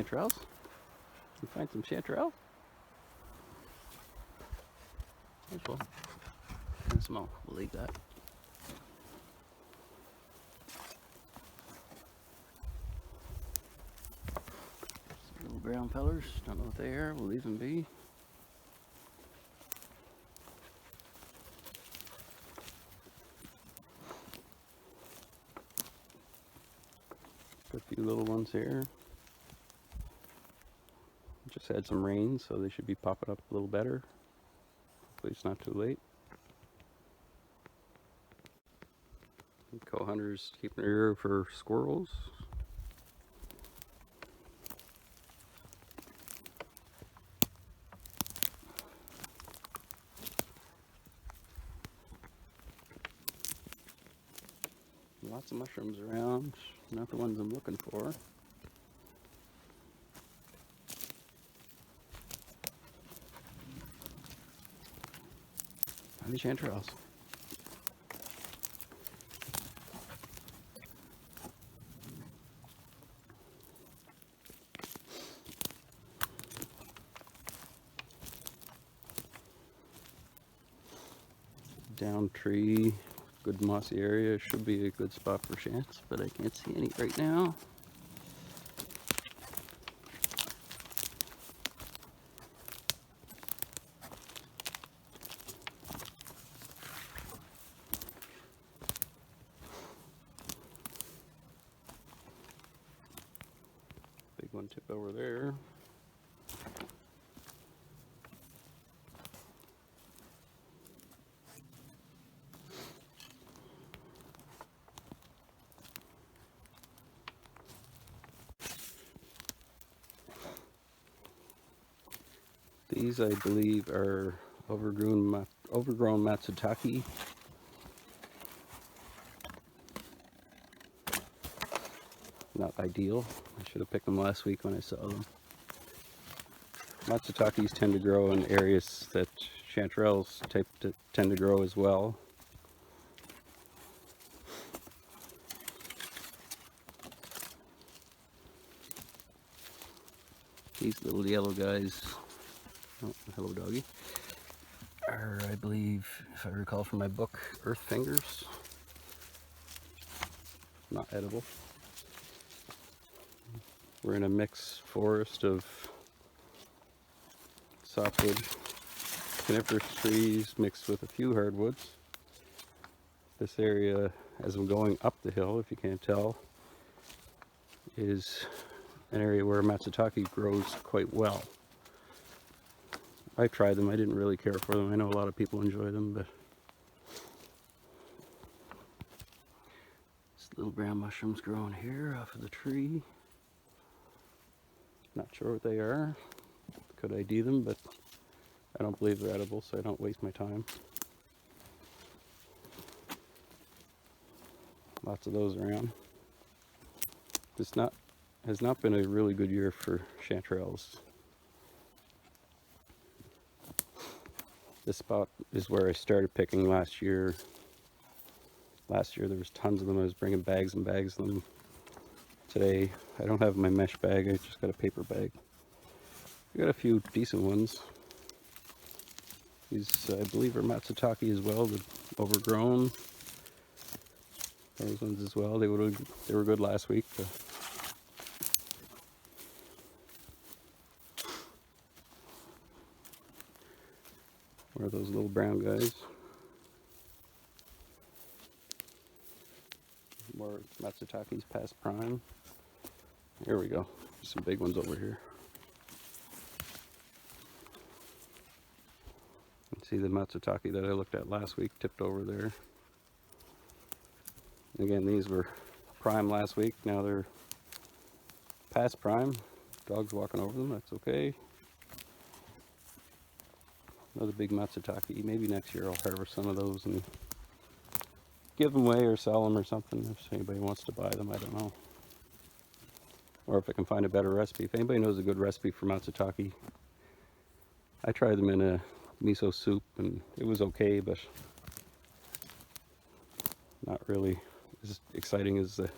chanterelles. You find some chanterelle? There's one. Kind of small. We'll leave that. Some little brown fellers. Don't know what they are. We'll leave them be. Got a few little ones here. Just had some rain, so they should be popping up a little better. Hopefully it's not too late. Co-hunters keeping their ear for squirrels. Lots of mushrooms around, not the ones I'm looking for. Any chanterelles? Down tree, good mossy area, should be a good spot for chants, but I can't see any right now. Big one tipped over there. These, I believe, are overgrown matsutake. Not ideal. I should have picked them last week when I saw them. Matsutakes tend to grow in areas that chanterelles tend to grow as well. These little yellow guys, oh, hello doggy, are, I believe, if I recall from my book, earth fingers. Not edible. We're in a mixed forest of softwood coniferous trees mixed with a few hardwoods. This area, as I'm going up the hill, if you can't tell, is an area where matsutake grows quite well. I tried them. I didn't really care for them. I know a lot of people enjoy them, but these little brown mushrooms growing here off of the tree. Not sure what they are. Could ID them, but I don't believe they're edible, so I don't waste my time. Lots of those around. This has not been a really good year for chanterelles. This spot is where I started picking last year. Last year there was tons of them. I was bringing bags and bags of them. Today I don't have my mesh bag, I just got a paper bag. I got a few decent ones. These I believe are matsutake as well, but overgrown. Those ones as well. They were good last week. Where are those little brown guys? More matsutakes past prime. Here we go. Some big ones over here. See the matsutake that I looked at last week tipped over there. Again, these were prime last week. Now they're past prime. Dogs walking over them. That's okay. Another big matsutake. Maybe next year I'll harvest some of those and give them away or sell them or something. If anybody wants to buy them, I don't know. Or if I can find a better recipe. If anybody knows a good recipe for matsutake, I tried them in a miso soup and it was okay, but not really as exciting as the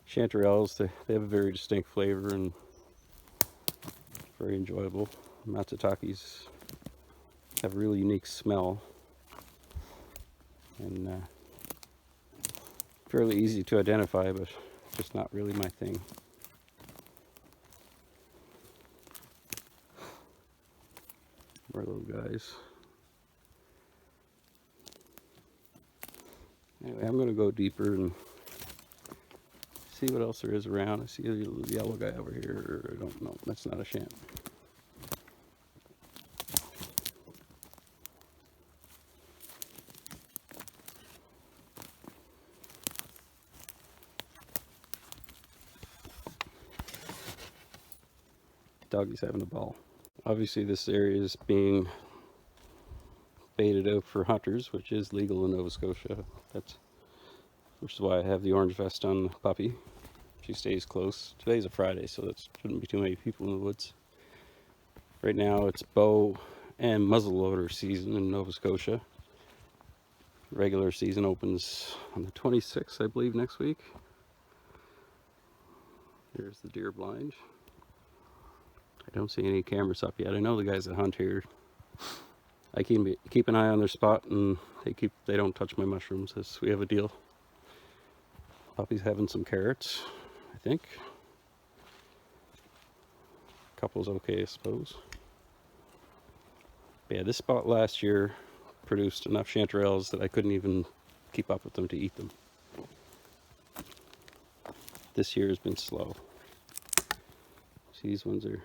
chanterelles. They have a very distinct flavor, and very enjoyable. Matsutakis have a really unique smell, and fairly easy to identify, but just not really my thing. More little guys. Anyway, I'm going to go deeper and see what else there is around. I see a little yellow guy over here. I don't know. That's not a shant. Doggy's having a ball. Obviously, this area is being baited out for hunters, which is legal in Nova Scotia. Which is why I have the orange vest on the puppy. She stays close. Today's a Friday, so there shouldn't be too many people in the woods. Right now, it's bow and muzzleloader season in Nova Scotia. Regular season opens on the 26th, I believe, next week. There's the deer blind. I don't see any cameras up yet. I know the guys that hunt here. I keep an eye on their spot, and they don't touch my mushrooms as we have a deal. Puppy's having some carrots, I think. Couple's okay, I suppose. But yeah, this spot last year produced enough chanterelles that I couldn't even keep up with them to eat them. This year has been slow. See, these ones are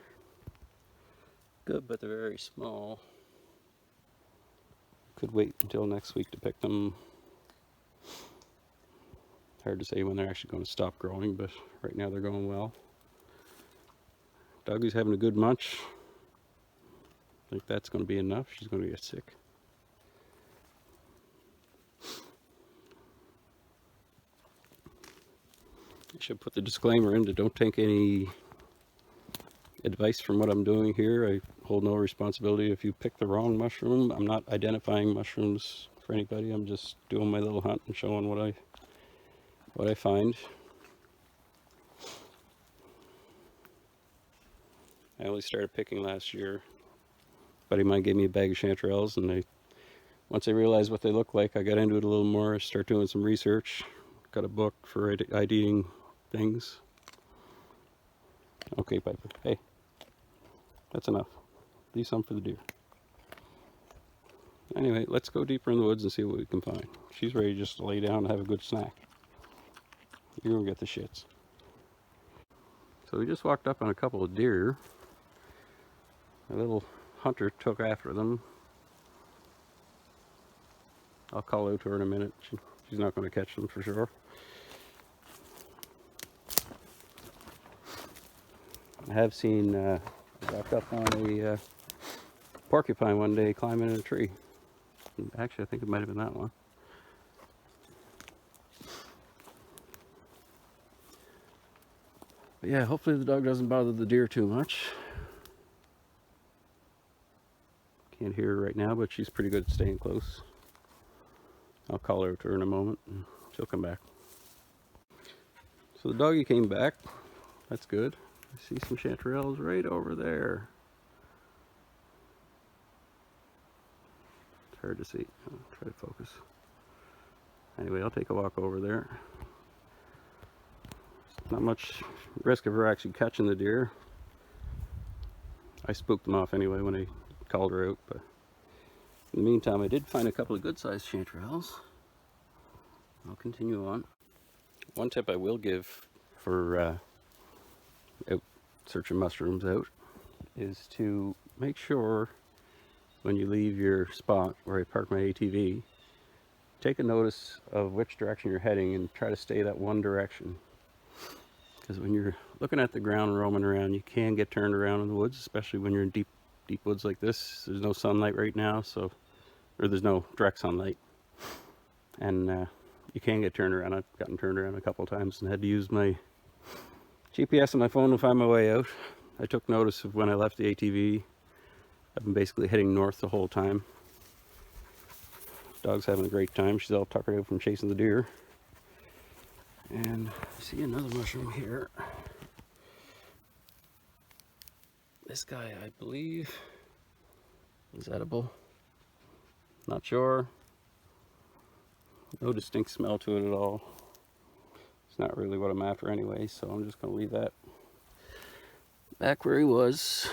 good, but they're very small. Could wait until next week to pick them. Hard to say when they're actually going to stop growing, but right now they're going well. Doggy's having a good munch. I think that's going to be enough. She's going to get sick. I should put the disclaimer in that don't take any advice from what I'm doing here. I hold no responsibility if you pick the wrong mushroom. I'm not identifying mushrooms for anybody. I'm just doing my little hunt and showing what I find. I only started picking last year. A buddy of mine gave me a bag of chanterelles, and once I realized what they look like, I got into it a little more, start doing some research. Got a book for IDing things. Okay, Piper. Hey, that's enough. Leave some for the deer. Anyway, let's go deeper in the woods and see what we can find. She's ready just to lay down and have a good snack. You're gonna get the shits. So we just walked up on a couple of deer. A little hunter took after them. I'll call out to her in a minute. She's not going to catch them for sure. I have seen walked up on a porcupine one day climbing in a tree. Actually, I think it might have been that one. But yeah, hopefully the dog doesn't bother the deer too much. Can't hear her right now, but she's pretty good at staying close. I'll call her to her in a moment and she'll come back. So the doggy came back. That's good. I see some chanterelles right over there. It's hard to see. I'll try to focus. Anyway, I'll take a walk over there. Not much risk of her actually catching the deer. I spooked them off anyway when I called her out, but in the meantime I did find a couple of good-sized chanterelles. I'll continue on. One tip I will give for out searching mushrooms out is to make sure when you leave your spot where I park my ATV, take a notice of which direction you're heading and try to stay that one direction. Because when you're looking at the ground roaming around, you can get turned around in the woods, especially when you're in deep woods like this. There's no sunlight right now, or there's no direct sunlight, and you can get turned around. I've gotten turned around a couple of times and had to use my GPS on my phone to find my way out. I took notice of when I left the ATV. I've been basically heading north the whole time. Dog's having a great time. She's all tuckered out from chasing the deer. And I see another mushroom here. This guy, I believe, is edible. Not sure. No distinct smell to it at all. It's not really what I'm after anyway, so I'm just going to leave that back where he was.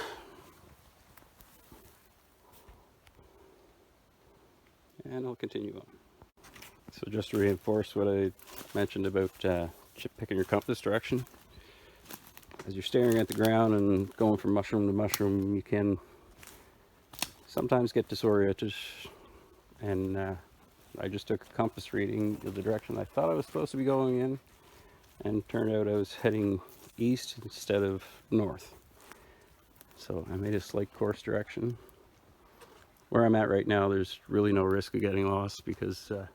And I'll continue on. So just to reinforce what I mentioned about picking your compass direction, as you're staring at the ground and going from mushroom to mushroom, you can sometimes get disoriented. And I just took a compass reading of the direction I thought I was supposed to be going in, and turned out I was heading east instead of north. So I made a slight course direction. Where I'm at right now, there's really no risk of getting lost because okay,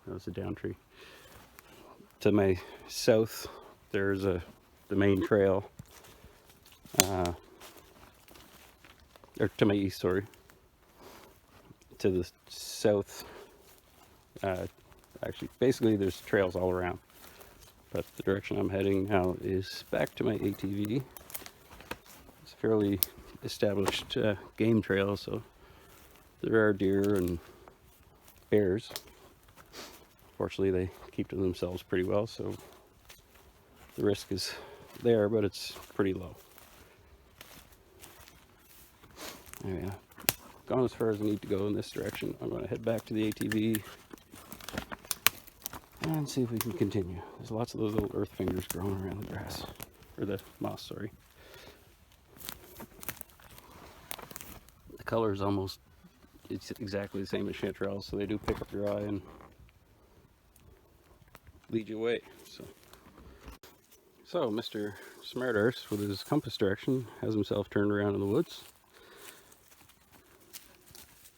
that was a down tree. To my south, there's the main trail. Or to my east, sorry. To the south, actually, basically there's trails all around. But the direction I'm heading now is back to my ATV. It's a fairly established game trail, so there are deer and bears. Fortunately, they keep to themselves pretty well, so the risk is there, but it's pretty low. Anyway, I've gone as far as I need to go in this direction. I'm going to head back to the ATV and see if we can continue. There's lots of those little earth fingers growing around the grass, or the moss, sorry. The color is almost, it's exactly the same as chanterelles, so they do pick up your eye and lead you away. So Mr. Smartarse, with his compass direction, has himself turned around in the woods.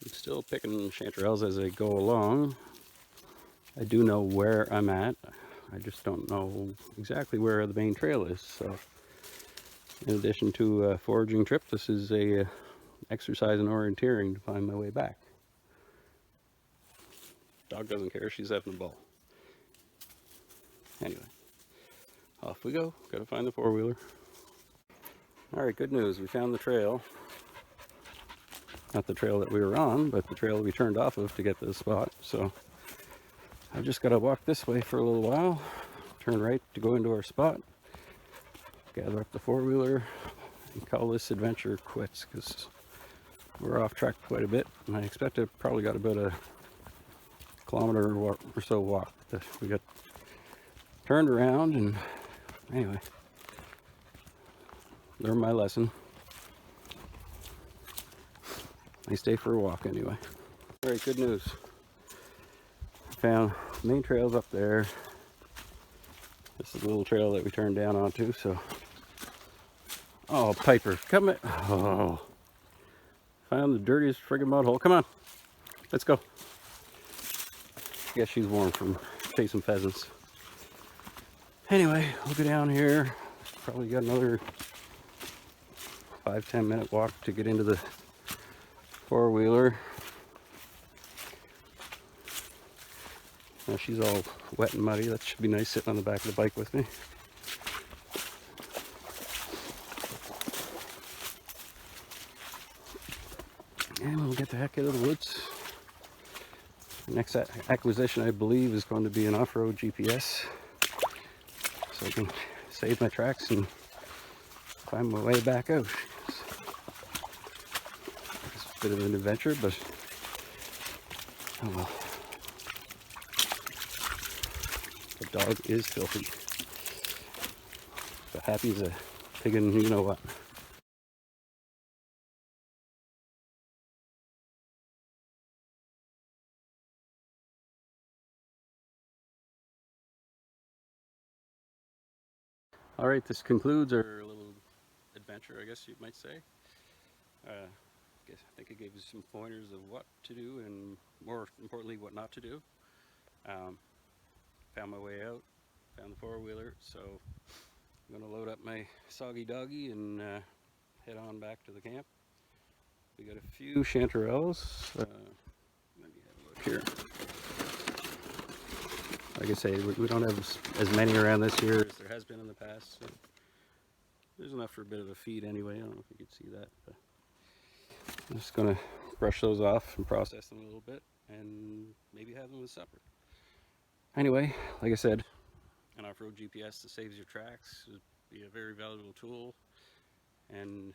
I'm still picking chanterelles as I go along. I do know where I'm at. I just don't know exactly where the main trail is. So, in addition to a foraging trip, this is a exercise in orienteering to find my way back. Dog doesn't care, she's having a ball. Anyway, off we go. Gotta find the four-wheeler. Alright, good news. We found the trail. Not the trail that we were on, but the trail we turned off of to get to the spot. So, I've just gotta walk this way for a little while, turn right to go into our spot, gather up the four-wheeler, and call this adventure quits, because we're off track quite a bit, and I expect I've probably got about a kilometer or so walk that we got turned around. And anyway, learned my lesson. Nice day for a walk anyway. All right, good news. Found the main trails up there. This is the little trail that we turned down onto, so. Oh, Piper, come in. Oh. Found the dirtiest friggin' mud hole. Come on, let's go. I guess she's warm from chasing pheasants. Anyway, we'll go down here. Probably got another 5-10 minute walk to get into the four-wheeler. Now she's all wet and muddy. That should be nice sitting on the back of the bike with me. And we'll get the heck out of the woods. The next acquisition, I believe, is going to be an off-road GPS, so I can save my tracks and find my way back out. It's a bit of an adventure, but oh well. The dog is filthy, but happy as a pig in you know what. All right, this concludes our little adventure, I guess you might say. I think it gave us some pointers of what to do, and more importantly, what not to do. Found my way out, found the four-wheeler, so I'm going to load up my soggy doggy and head on back to the camp. We got a few chanterelles. Let me have a look here. Like I say, we don't have as many around this year as there has been in the past. So There's enough for a bit of a feed anyway. I don't know if you could see that. But I'm just going to brush those off and process them a little bit and maybe have them with supper. Anyway, like I said, an off-road GPS that saves your tracks would be a very valuable tool. And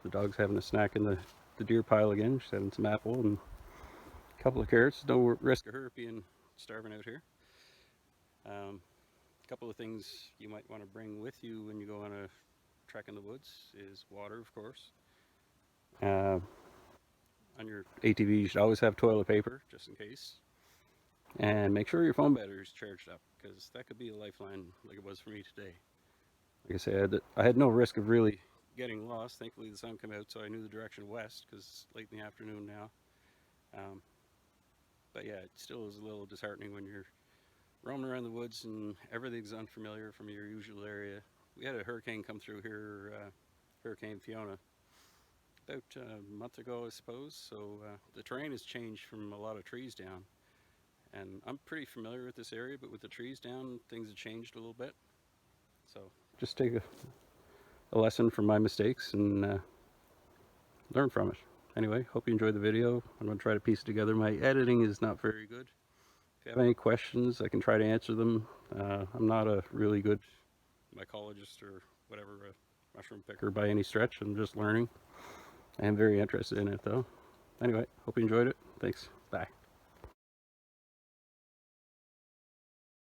the dog's having a snack in the deer pile again. She's having some apple and a couple of carrots. No risk of her being starving out here. A couple of things you might want to bring with you when you go on a trek in the woods is water, of course. On your ATV, you should always have toilet paper, just in case. And make sure your phone battery is charged up, because that could be a lifeline like it was for me today. Like I said, I had no risk of really getting lost. Thankfully, the sun came out, so I knew the direction west, because it's late in the afternoon now. But yeah, it still is a little disheartening when you're roaming around the woods and everything's unfamiliar from your usual area. We had a hurricane come through here, Hurricane Fiona, about a month ago, I suppose. So the terrain has changed from a lot of trees down. And I'm pretty familiar with this area, but with the trees down, things have changed a little bit. So just take a lesson from my mistakes and learn from it. Anyway, hope you enjoyed the video. I'm going to try to piece it together. My editing is not very good. If you have any questions, I can try to answer them. I'm not a really good mycologist or whatever, a mushroom picker by any stretch. I'm just learning. I am very interested in it though. Anyway, hope you enjoyed it. Thanks. Bye.